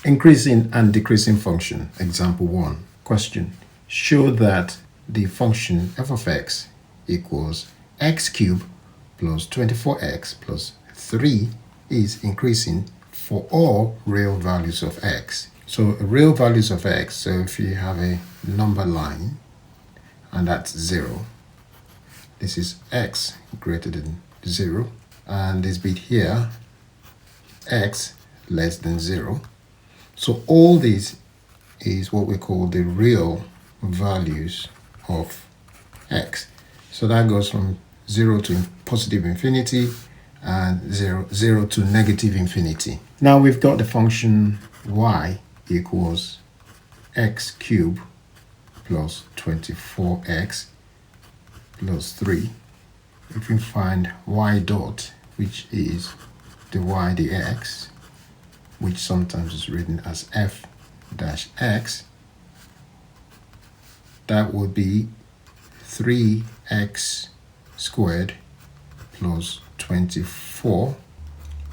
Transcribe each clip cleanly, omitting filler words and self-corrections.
Increasing and decreasing function. Example 1. Question. Show that the function f of x equals x cubed plus 24x plus 3 is increasing for all real values of x. So real values of x, so if you have a number line and that's 0, this is x greater than 0, and this bit here, x less than 0. So all this is what we call the real values of x. So that goes from 0 to positive infinity and 0 to negative infinity. Now we've got the function y equals x cubed plus 24x plus 3. If we find y dot, which is the y dx, which sometimes is written as f dash x, that would be 3x squared plus 24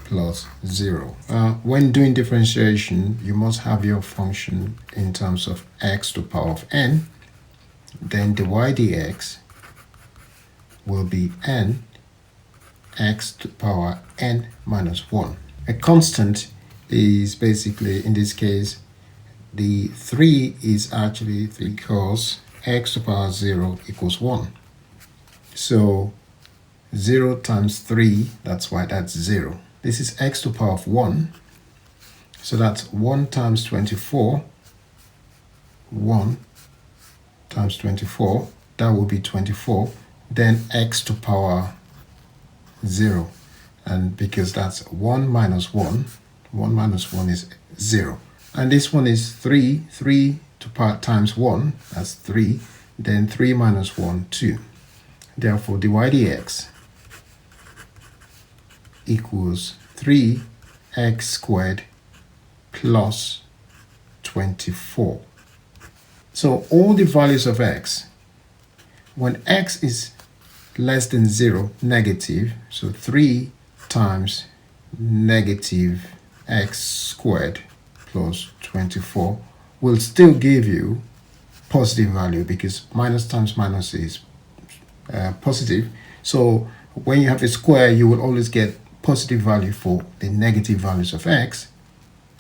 plus 0. When doing differentiation, you must have your function in terms of x to the power of n. Then the y dx will be n x to the power n minus 1. A constant is basically, in this case, the 3 is actually 3 because x to the power 0 equals 1. So 0 times 3, that's why that's 0. This is x to the power of 1. So that's 1 times 24. 1 times 24, that will be 24. Then x to the power 0. And because that's 1 minus 1, 1 minus 1 is 0. And this one is 3. 3 to power times 1, that's 3. Then 3 minus 1, 2. Therefore, dy dx equals 3x squared plus 24. So all the values of x, when x is less than 0, negative, so 3 times negative x squared plus 24 will still give you positive value because minus times minus is positive. So when you have a square, you will always get positive value for the negative values of x.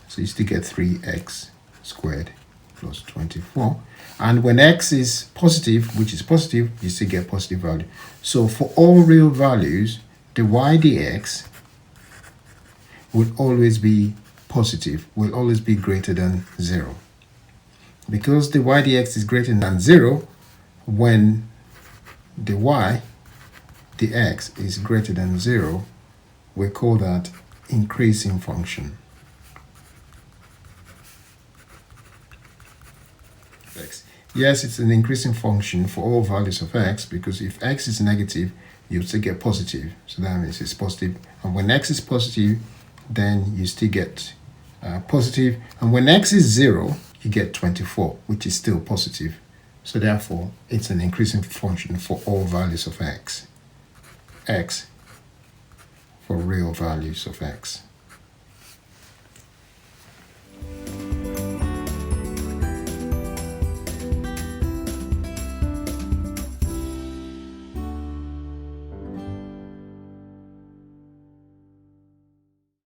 So you still get 3x squared plus 24. And when x is positive, which is positive, you still get positive value. So for all real values, the y dx will always be positive, will always be greater than 0. Because the y dx is greater than 0, when the y dx is greater than 0, we call that increasing function. X. Yes, it's an increasing function for all values of x, because if x is negative, you still get positive. So that means it's positive. And when x is positive, then you still get positive. And when x is 0, you get 24, which is still positive. So therefore, it's an increasing function for all values of x. X for real values of x.